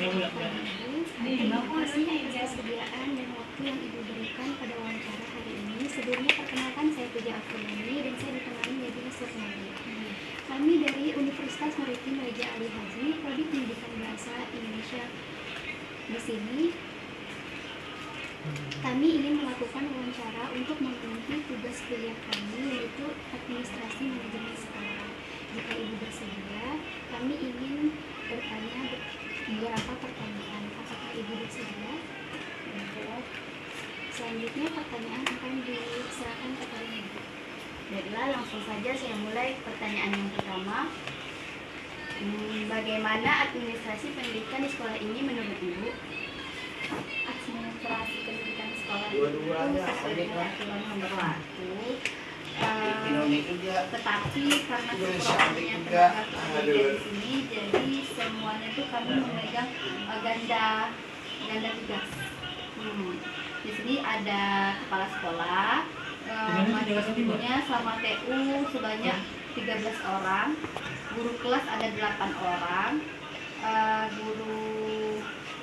Terima kasih atas kesediaan dan waktu yang Ibu berikan pada wawancara hari ini. Sebelumnya perkenalkan, saya Puja Afriani dan saya ditemani Yadina Surnadi. Kami dari Universitas Maritim Raja Ali Haji, Prodi Pendidikan Bahasa Indonesia. Di sini kami ingin melakukan wawancara untuk memenuhi tugas kuliah kami, yaitu administrasi manajemen sekolah. Jika Ibu bersedia, kami ingin bertanya beberapa pertanyaan. Apakah Ibu bersedia? Selanjutnya pertanyaan akan diserahkan kepada Ibu. Baiklah, langsung saja saya mulai pertanyaan yang pertama. Bagaimana administrasi pendidikan di sekolah ini menurut Ibu? Administrasi pendidikan sekolah itu sesuai dengan aturan nomor 1. Tetapi karena kekurangannya tenaga pendidikan di sini, jadi semuanya itu kami memegang ganda tugas. Di sini ada kepala sekolah, mahasiswanya selama TU sebanyak 13 orang, guru kelas ada 8 orang,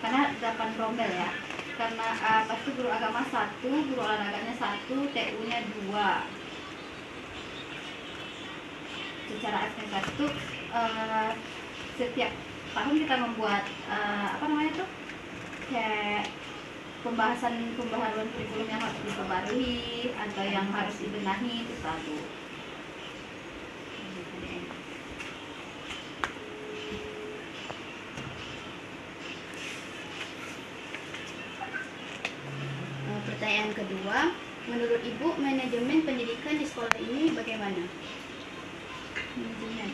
karena 8 rombel ya, karena pasti guru agama 1, guru olahraganya 1, TU-nya 2. Secara administrasi itu setiap tahun kita membuat kayak pembaharuan kurikulum yang harus diperbarui atau yang harus dibenahi itu satu. Pertanyaan kedua, menurut Ibu manajemen pendidikan di sekolah ini bagaimana? Manajemen.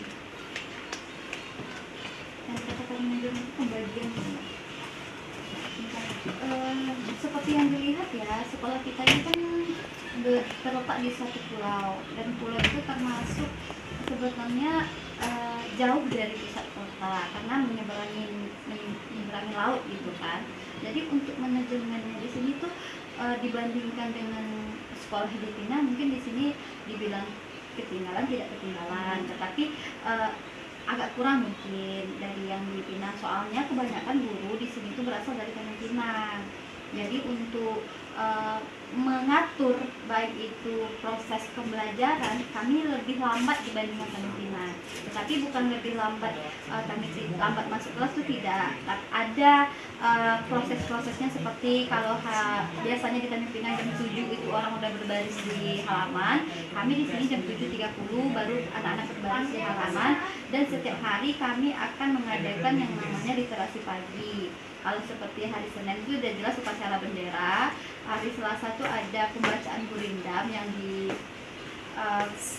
Dan katakan manajemen pembagian. Seperti yang dilihat ya, sekolah kita ini kan terletak di suatu pulau, dan pulau itu termasuk sebetulnya jauh dari pusat kota karena menyeberangi laut gitu kan. Jadi untuk manajemennya di sini tuh dibandingkan dengan sekolah di Filipina, mungkin di sini dibilang ketinggalan, tidak ketinggalan, tetapi agak kurang mungkin dari yang di Filipina. Soalnya kebanyakan guru di sini tuh berasal dari Filipina. Jadi untuk mengatur baik itu proses pembelajaran, kami lebih lambat dibandingkan Filipina. Tetapi bukan lebih lambat, kami lambat masuk kelas itu tidak. Ada proses-prosesnya seperti kalau biasanya di Filipina jam 7 itu orang udah berbaris di halaman. Kami di sini jam 7.30 baru anak-anak berbaris di halaman, dan setiap hari kami akan mengadakan yang namanya literasi pagi. Kalau seperti hari Senin itu udah jelas upacara bendera, hari Selasa itu ada pembacaan gurindam yang di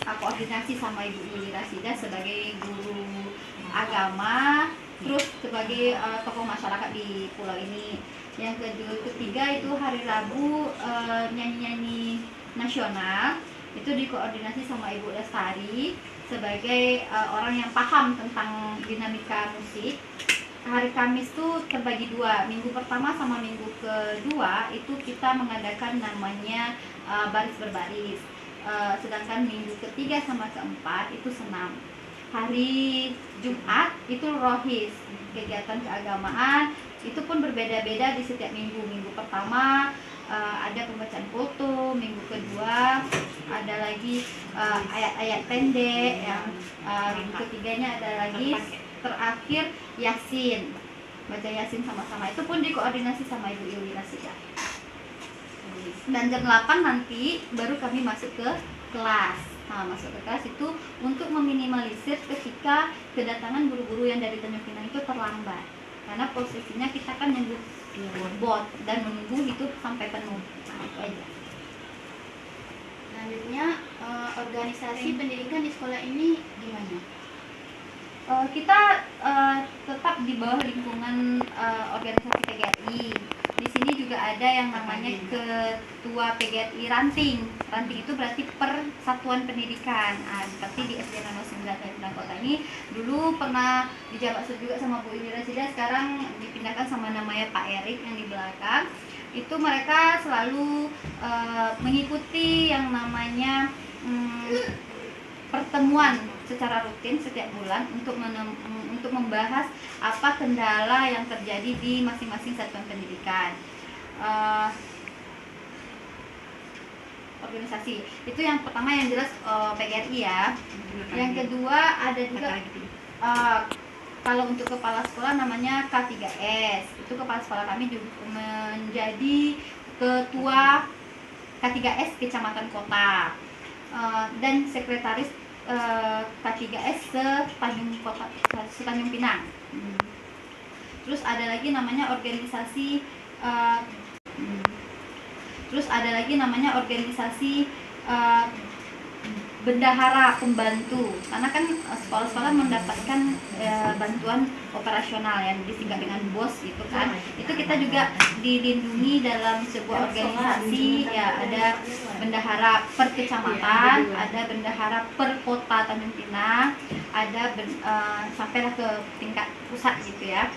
koordinasi sama Ibu Yuli Rasida sebagai guru agama, terus sebagai tokoh masyarakat di pulau ini. Yang ketiga itu hari Rabu nyanyi-nyanyi nasional, itu dikoordinasi sama Ibu Lestari sebagai orang yang paham tentang dinamika musik. Hari Kamis tuh terbagi dua, minggu pertama sama minggu kedua itu kita mengadakan namanya baris berbaris, sedangkan minggu ketiga sama keempat itu senam. Hari Jumat itu rohis, kegiatan keagamaan, itu pun berbeda-beda di setiap minggu. Minggu pertama ada pembacaan foto, minggu kedua ada lagi ayat-ayat pendek, yang minggu ketiganya ada lagi terakhir Yasin, baca Yasin sama-sama. Itu pun dikoordinasi sama Ibu Yuli Rasida. Dan jam 8 nanti baru kami masuk ke kelas. Nah, masuk ke kelas itu untuk meminimalisir ketika kedatangan guru-guru yang dari Tanjung Pinang itu terlambat, karena posisinya kita kan nunggu bot dan menunggu itu sampai penuh. Nah, itu aja. Selanjutnya, organisasi pendidikan di sekolah ini gimana? Kita tetap di bawah lingkungan organisasi PGRI. Di sini juga ada yang namanya ketua PGRI ranting. Ranting itu berarti persatuan pendidikan. Seperti di SD 09 Tanjung Kota ini dulu pernah dijabat juga sama Bu Indira Sida, sekarang dipindahkan sama namanya Pak Erik yang di belakang. Itu mereka selalu mengikuti yang namanya pertemuan secara rutin setiap bulan untuk membahas apa kendala yang terjadi di masing-masing satuan pendidikan. Organisasi itu yang pertama yang jelas PGRI ya. Yang kedua ada juga kalau untuk kepala sekolah namanya K3S. Itu kepala sekolah kami juga menjadi ketua K3S Kecamatan Kota dan sekretaris K3S Tanjung Pinang. Terus ada lagi namanya organisasi bendahara pembantu, karena kan sekolah-sekolah mendapatkan bantuan operasional yang disingkat dengan BOS gitu kan. Itu kita juga dilindungi dalam sebuah organisasi ya, ada bendahara per kecamatan, ada bendahara per kota Tanjung Pinang, ada sampailah ke tingkat pusat gitu ya.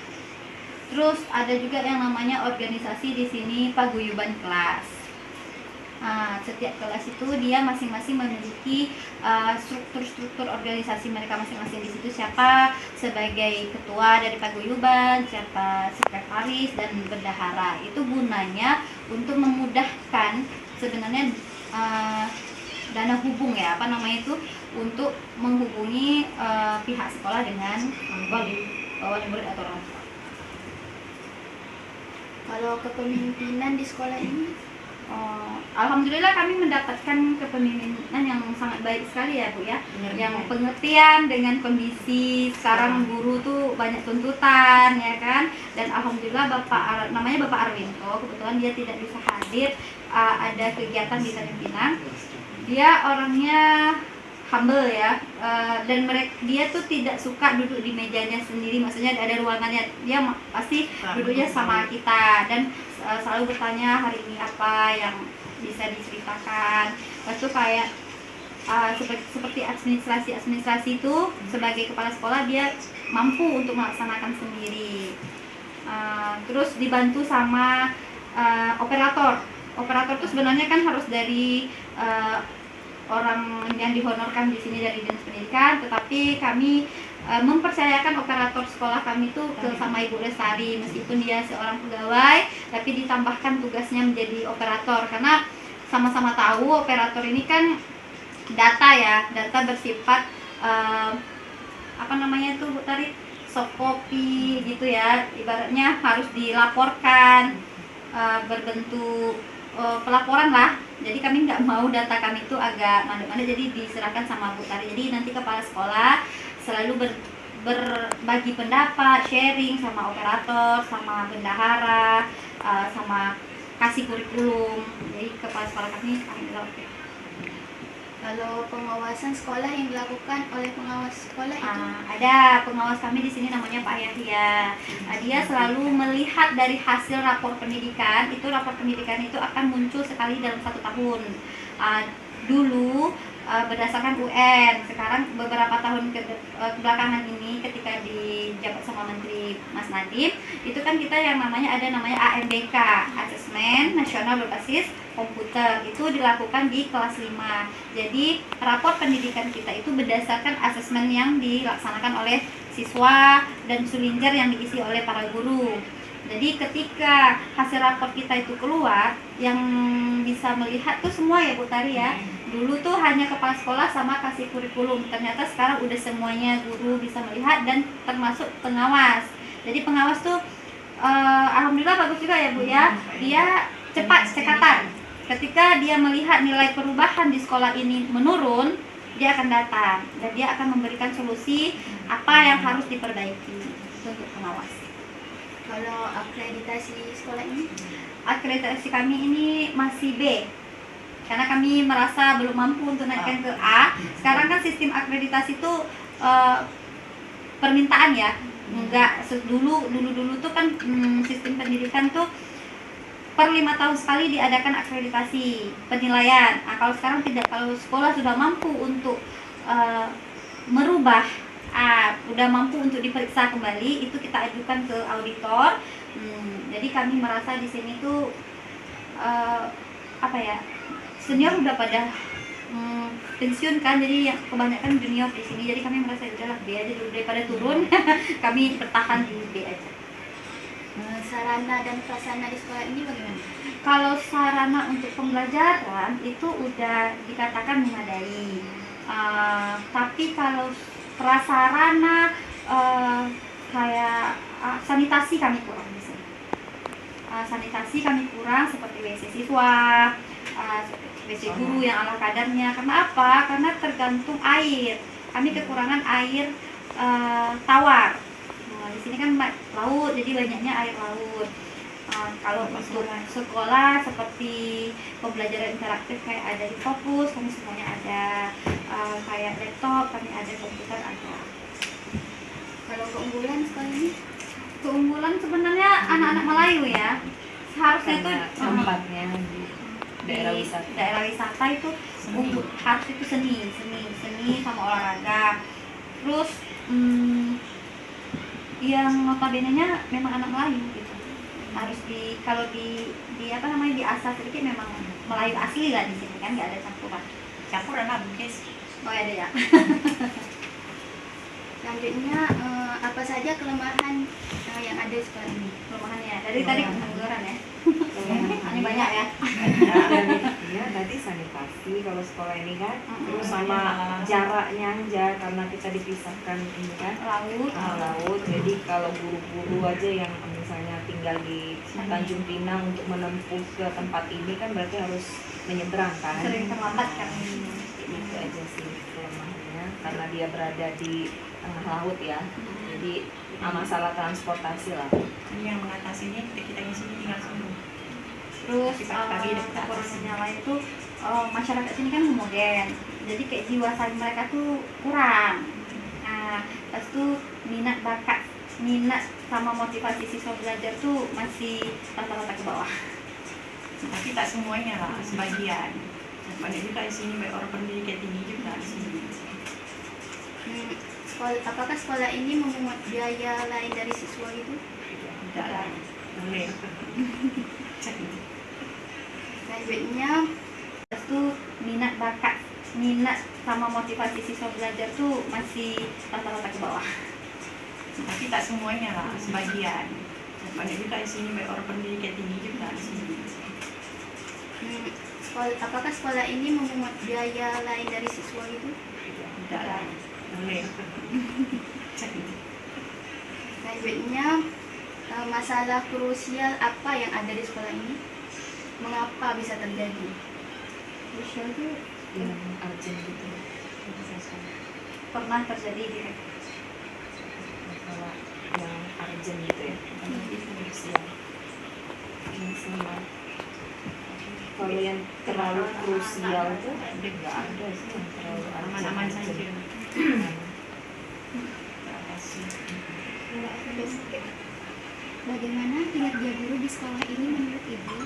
Terus ada juga yang namanya organisasi di sini paguyuban kelas. Setiap kelas itu dia masing-masing memiliki struktur-struktur organisasi mereka masing-masing. Di situ siapa sebagai ketua dari paguyuban, siapa sekretaris dan bendahara. Itu gunanya untuk memudahkan sebenarnya dana hubung ya, untuk menghubungi pihak sekolah dengan wali murid atau orang tua. Kalau kepemimpinan di sekolah ini, alhamdulillah kami mendapatkan kepemimpinan yang sangat baik sekali ya Bu ya, yang pengertian dengan kondisi sekarang guru tuh banyak tuntutan ya kan, dan alhamdulillah namanya Bapak Arwinto, kebetulan dia tidak bisa hadir, ada kegiatan di Tanjung Pinang. Dia orangnya humble ya, dan dia tuh tidak suka duduk di mejanya sendiri, maksudnya ada ruangannya, dia pasti duduknya sama kita dan selalu bertanya hari ini apa yang bisa diceritakan. Lalu kayak seperti administrasi itu sebagai kepala sekolah dia mampu untuk melaksanakan sendiri. Terus dibantu sama operator itu sebenarnya kan harus dari orang yang dihonorkan di sini dari Dinas Pendidikan, tetapi kami mempercayakan operator sekolah kami itu sama Ibu Lestari, meskipun dia seorang pegawai tapi ditambahkan tugasnya menjadi operator, karena sama-sama tahu operator ini kan data bersifat Bu Tari, soft copy gitu ya, ibaratnya harus dilaporkan berbentuk pelaporan lah. Jadi kami nggak mau data kami itu agak mandek-mandek, jadi diserahkan sama Bu Tari. Jadi nanti kepala sekolah selalu berbagi pendapat, sharing sama operator, sama bendahara, sama kasih kurikulum. Jadi kepala sekolah kami alhamdulillah oke. kalau pengawasan sekolah yang dilakukan oleh pengawas sekolah itu, ada pengawas kami di sini namanya Pak Yahya. Dia selalu melihat dari hasil rapor pendidikan. Itu rapor pendidikan itu akan muncul sekali dalam 1 tahun. Dulu berdasarkan UN, sekarang beberapa tahun belakangan ini ketika dijabat sama Menteri Mas Nadiem, itu kan kita yang namanya ANBK, Asesmen Nasional Berbasis Komputer, itu dilakukan di kelas 5. Jadi rapor pendidikan kita itu berdasarkan asesmen yang dilaksanakan oleh siswa dan sulinjer yang diisi oleh para guru. Jadi ketika hasil rapor kita itu keluar, yang bisa melihat tuh semua ya Bu Tari ya. Dulu tuh hanya kepala sekolah sama kasih kurikulum. Ternyata sekarang udah semuanya guru bisa melihat dan termasuk pengawas. Jadi pengawas tuh alhamdulillah bagus juga ya Bu ya. Dia cepat cekatan. Ketika dia melihat nilai perubahan di sekolah ini menurun, dia akan datang dan dia akan memberikan solusi apa yang harus diperbaiki. Itu untuk pengawas. kalau akreditasi sekolah ini, Akreditasi kami ini masih B, karena kami merasa belum mampu untuk naikkan ke A. Sekarang kan sistem akreditasi itu permintaan ya, enggak dulu tuh kan sistem pendidikan tuh per 5 tahun sekali diadakan akreditasi penilaian. Kalau sekarang tidak, kalau sekolah sudah mampu untuk merubah, udah mampu untuk diperiksa kembali, itu kita ajukan ke auditor. Jadi kami merasa di sini tuh senior udah pada pensiun kan, jadi yang kebanyakan junior di sini, jadi kami merasa udahlah B aja dulu daripada turun. Kami bertahan di B aja. Sarana dan prasarana di sekolah ini bagaimana? Kalau sarana untuk pembelajaran itu udah dikatakan memadai. Tapi kalau prasarana kayak sanitasi kami kurang di sini. Sanitasi kami kurang seperti WC siswa, WC guru yang ala kadarnya. Karena apa? Karena tergantung air. Kami kekurangan air tawar. Nah, di sini kan laut, jadi banyaknya air laut. Kalau untuk sekolah seperti pembelajaran interaktif kayak ada di Fokus, kami semuanya ada, kayak laptop kami ada, komputer ada. Kalau keunggulan sekolah ini? Keunggulan sebenarnya anak-anak Melayu ya, harusnya itu tempatnya di daerah wisata itu unggul, harus itu seni sama olahraga. Terus yang notabene-nya memang anak Melayu gitu, harus kalau di apa namanya, diasah sedikit memang Melayu asli lah di sini kan, nggak ada campuran lah guys. Oh ada ya. Selanjutnya apa saja kelemahan yang ada di sekolah ini? Kelemahannya dari tadi pengangguran ya. Ini banyak ya. Ya tadi sanitasi kalau sekolah ini kan, terus sama jaraknya aja karena kita dipisahkan ini kan laut. Jadi kalau guru-guru aja yang misalnya tinggal di Tanjung Pinang untuk menempuh ke tempat ini kan berarti harus menyeberang kan. Sering terlambat kan. Itu aja sih kelemahannya karena dia berada di tengah laut ya. Jadi masalah transportasi lah. Ini yang mengatasinya kita di sini tinggal sembuh. Terus kekurangannya lain itu masyarakat sini kan homogen, jadi kayak jiwa saling mereka tuh kurang. Nah, pas itu minat sama motivasi siswa belajar tuh masih rata-rata ke bawah. Tapi tak semuanya lah, sebagian. Banyak juga di sini orang pendidikan tinggi juga di sini. Apakah sekolah ini memungut biaya lain dari siswa itu? Tidak lah, boleh. Selanjutnya Itu minat sama motivasi siswa belajar tuh masih rata-rata ke bawah. Tapi tak semuanya lah, sebagian. Banyak juga di sini orang pendidikan tinggi juga di sini. apakah sekolah ini memungut biaya lain dari siswa itu? Tidak lah, boleh. Selanjutnya masalah krusial apa yang ada di sekolah ini? Mengapa bisa terjadi? Krusial tuh Yang urgent gitu. pernah terjadi gitu. Masalah yang urgent gitu ya. Yang sama. Kalau yang terlalu krusial tuh nggak ada sih yang terlalu Aman-aman urgent. saja. Bagaimana kinerja guru di sekolah ini menurut Ibu?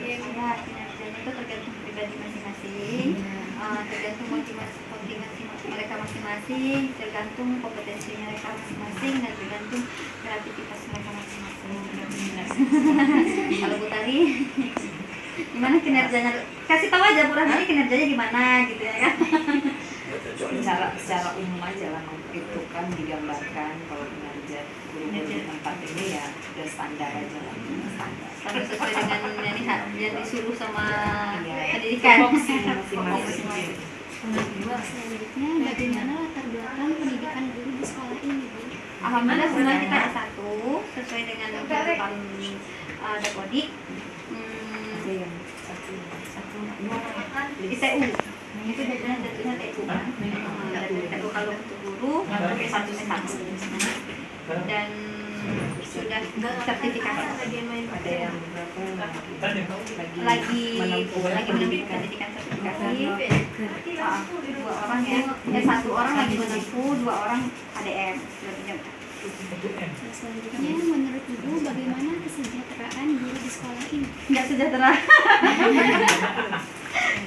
Ya, kinerjanya itu tergantung pribadi masing-masing, tergantung motivasi mereka masing-masing, tergantung kompetensi mereka masing-masing, dan tergantung kreativitas mereka masing-masing. Kalau Bu Tari, gimana kinerjanya? Kasih tahu aja Bu Rahmani kinerjanya gimana gitu ya kan? Secara umum aja lah, itu kan digambarkan kalau kinerja guru-guru di tempat ini ya udah standar aja lah, standar. Kalau sesuai dengan yang disuruh sama Iya. pendidikan. Masing-masing. Selanjutnya, bagaimana latar belakang pendidikan guru di sekolah ini, Bu? Alhamdulillah semua kita S1 sesuai dengan tuntutan Dapodik. Ada yang satu dua ITU. Itu jatuhnya TU kan. TU kalau untuk guru S1 dan sudah sertifikasi. ada yang berapa lagi menempuh menempuh pendidikan sertifikasi. Dua orang ya, satu orang lagi menempuh, dua orang ADM. Selanjutnya, menurut Ibu, bagaimana kesejahteraan guru di sekolah ini? Nggak sejahtera.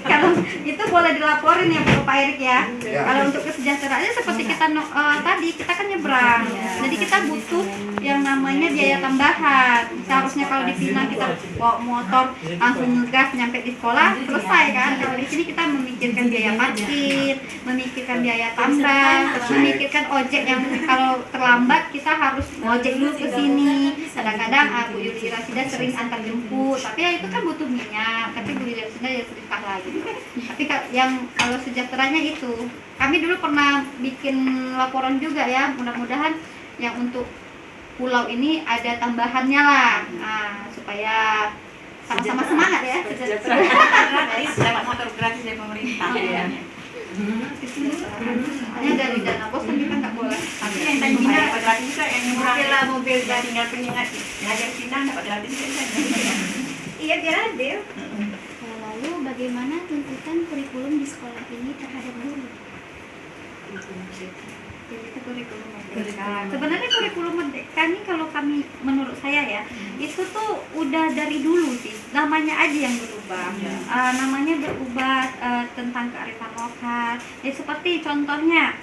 Kalau itu boleh dilaporin ya Pak Erik ya. Ya. Kalau untuk kesejahteraannya seperti kita tadi kita kan nyebrang, jadi kita butuh yang namanya biaya tambahan. Seharusnya kalau di Pinang kita bawa motor langsung ngegas nyampe di sekolah selesai kan. Kalau di sini kita memikirkan biaya parkir, memikirkan biaya tambang, memikirkan ojek yang kalau terlambat kita harus ojek dulu ke sini. Kadang-kadang Bu Yuli Rasida sering antar jemput, tapi ya itu kan butuh minyak. Tapi Bu Yuli Rasida ya sedekah lagi. Tapi yang kalau sejahteranya itu, kami dulu pernah bikin laporan juga ya. Mudah-mudahan yang untuk pulau ini ada tambahannya lah, nah, supaya sama-sama semangat ya. Gratis, dapat motor gratis dari pemerintah. Iya. Hanya dari dana bos kan kita nggak boleh. Tapi yang tadinya dapat gratis juga yang murah. Mobil Ya tinggal pengingat ngajar Pinang dapat gratis juga. Iya, biar adil. Lalu bagaimana tuntutan kurikulum di sekolah ini terhadap guru? Jadi itu kurikulum merdeka. Sebenarnya kurikulum merdeka ini kalau kami menurut saya ya, itu tuh udah dari dulu sih. Namanya aja yang berubah. Namanya berubah tentang kearifan lokal. Ya seperti contohnya,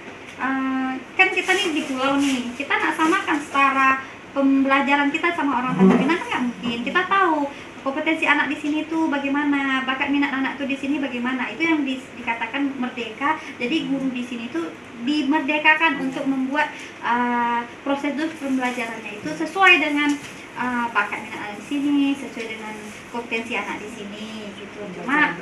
kan kita nih di pulau nih, kita nggak samakan setara pembelajaran kita sama orang Tanjung Pinang kan nggak mungkin. Kita tahu kompetensi anak di sini tuh bagaimana, bakat minat anak tuh di sini bagaimana. Itu yang dikatakan merdeka. Jadi guru di sini tuh dimerdekakan untuk membuat prosedur pembelajarannya itu sesuai dengan bakat minat anak di sini, sesuai dengan kompetensi anak di sini gitu. Cuma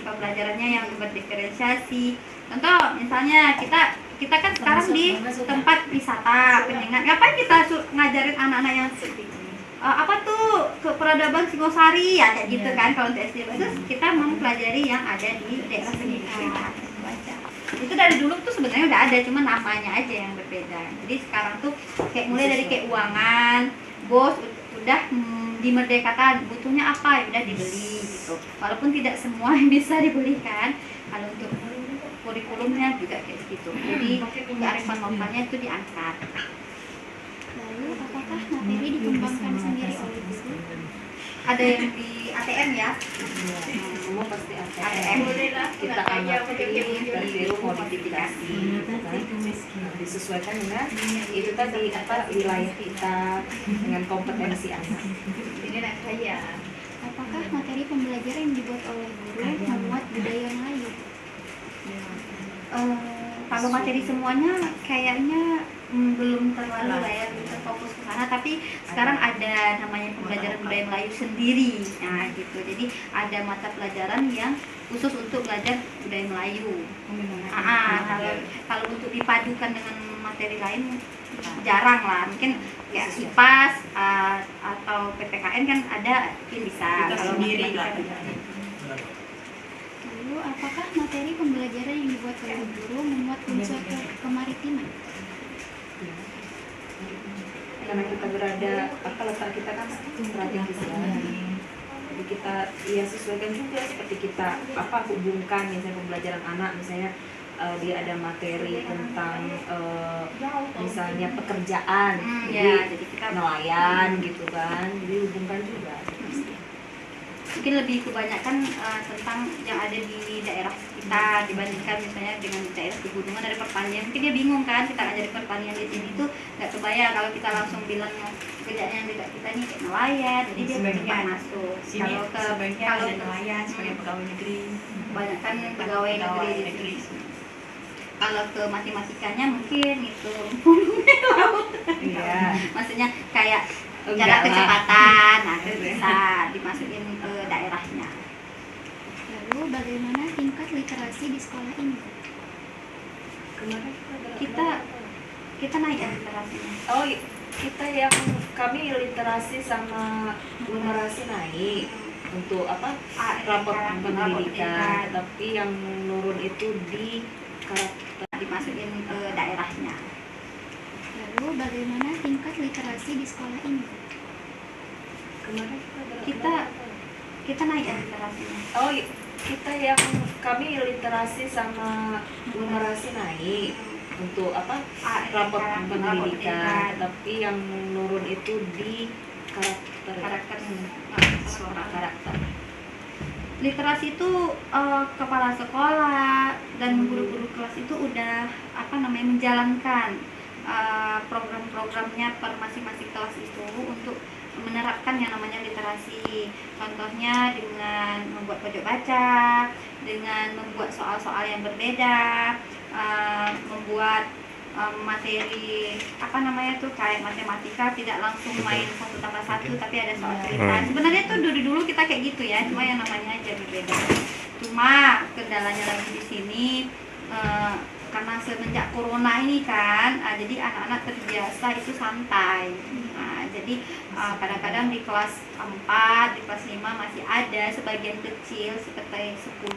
pembelajarannya yang berdiferensiasi. Contoh misalnya kita kan sekarang di tempat wisata penyengat. Ngapain kita ngajarin anak-anak yang apa tuh ke peradaban Singosari ya kayak gitu kan. Kalau untuk SD terus kita mempelajari yang ada di daerah sekitar. Itu dari dulu tuh sebenarnya udah ada, cuma namanya aja yang berbeda. Jadi sekarang tuh kayak mulai dari keuangan, bos udah dimerdekakan, butuhnya apa ya udah dibeli gitu. Walaupun tidak semua bisa dibelikan, kalau untuk kurikulumnya juga kayak gitu. Jadi kearifan lokalnya itu diangkat. Lalu apakah materi dikembangkan sendiri oleh guru? Ada yang di ATM ya. Semua pasti ATM. Kita amati dari biru modifikasi, disesuaikan dengan itu tadi apa wilayah kita dengan kompetensi anak. Ini nak saya. Apakah materi pembelajaran yang dibuat oleh guru memuat budaya Melayu? Kalau materi semuanya kayaknya belum terlalu lah ya, belum terfokus ke sana. Tapi sekarang ada namanya pembelajaran budaya Melayu sendiri, nah gitu. Jadi ada mata pelajaran yang khusus untuk belajar budaya Melayu. Kalau untuk dipadukan dengan materi lain jarang lah. Mungkin kayak IPAS atau PPKN kan ada, mungkin bisa. Kita Kalau sendiri lah. Lalu apakah materi pembelajaran yang dibuat oleh guru memuat unsur kemaritiman? Karena kita berada apa letak kita kan strategis ya. Jadi kita ya sesuaikan juga seperti kita apa hubungkan misalnya pembelajaran anak misalnya dia ada materi tentang misalnya pekerjaan, jadi kita nelayan gitu kan, jadi hubungkan juga. Mungkin lebih kebanyakan tentang yang ada di daerah kita dibandingkan misalnya dengan daerah pegunungan dari pertanian. Mungkin dia bingung kan, kita ngajari pertanian di sini tuh nggak kebayang kalau kita langsung bilang kerjaan yang tidak kita ini kayak nelayan, jadi dia nggak masuk. Sini sebaiknya kalau ada nelayan sebagai pegawai negeri. kebanyakan pegawai negeri di sini. Kalau ke matematikanya mungkin itu Iya. maksudnya kayak cara Enggak lah. kecepatan, nah itu bisa dimasukin ke daerahnya. Lalu bagaimana tingkat literasi di sekolah ini? Kemarin Kita naik ya literasinya. oh kita yang kami literasi sama numerasi naik untuk apa rapor pendidikan, tapi yang menurun itu di karakter. Dimasukin ke daerahnya. Lalu bagaimana tingkat literasi di sekolah ini? Kemarin Kita naik ya literasinya. oh kita yang kami literasi sama numerasi naik untuk apa rapor pendidikan, tapi yang menurun itu di karakter Karakter suara karakter. literasi itu kepala sekolah dan guru-guru kelas itu udah menjalankan program-programnya per masing-masing kelas itu untuk menerapkan yang namanya literasi. Contohnya dengan membuat pojok baca, dengan membuat soal-soal yang berbeda, membuat materi kayak matematika tidak langsung main 1+1 tapi ada soal cerita. Sebenarnya tuh dulu kita kayak gitu ya, cuma yang namanya aja berbeda. Cuma kendalanya lagi di sini karena semenjak corona ini kan, jadi anak-anak terbiasa itu santai. Jadi kadang-kadang di kelas 4, di kelas 5 masih ada sebagian kecil seperti 10%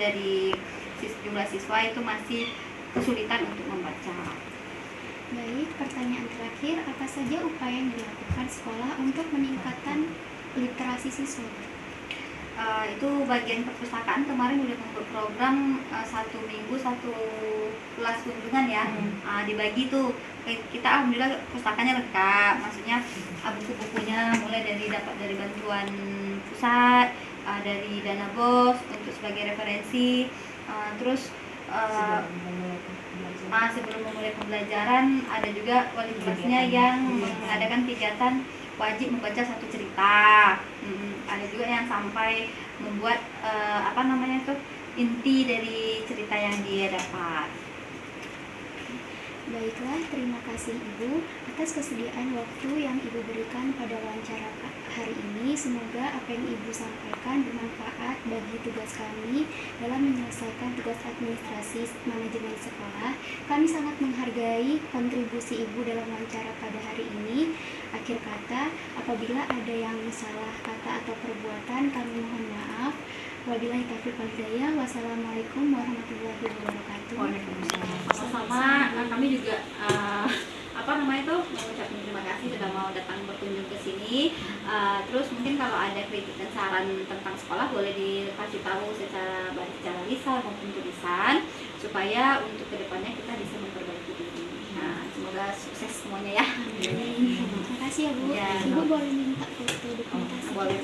dari jumlah siswa itu masih kesulitan untuk membaca. Baik, pertanyaan terakhir, apa saja upaya yang dilakukan sekolah untuk meningkatkan literasi siswa? Itu bagian perpustakaan kemarin udah membuat program 1 minggu 1 kelas kunjungan ya. Dibagi tuh kita alhamdulillah pustakanya lengkap, maksudnya buku-bukunya mulai dapat dari bantuan pusat, dari dana BOS untuk sebagai referensi, terus sebelum memulai pembelajaran ada juga wali kelasnya yang mengadakan kegiatan wajib membaca 1 cerita. Ada juga yang sampai membuat inti dari cerita yang dia dapat. Baiklah, terima kasih Ibu atas kesediaan waktu yang Ibu berikan pada wawancara hari ini. Semoga apa yang Ibu sampaikan bermanfaat bagi tugas kami dalam menyelesaikan tugas administrasi manajemen sekolah. Kami sangat menghargai kontribusi Ibu dalam wawancara pada hari ini. Akhir kata, apabila ada yang salah kata atau perbuatan, kami mohon maaf. Wabillahi taufiq wal hidayah. Wassalamualaikum warahmatullahi wabarakatuh. Waalaikumsalam. Sama-sama, kami juga mengucapkan terima kasih sudah mau datang berkunjung ke sini. Terus mungkin kalau ada kritik dan saran tentang sekolah boleh dikasih tahu secara lisan maupun tulisan supaya untuk kedepannya kita bisa memperbaiki diri. Semoga sukses semuanya ya. Terima kasih ya Bu. Ya. Ibu boleh minta foto dokumentasi? Boleh.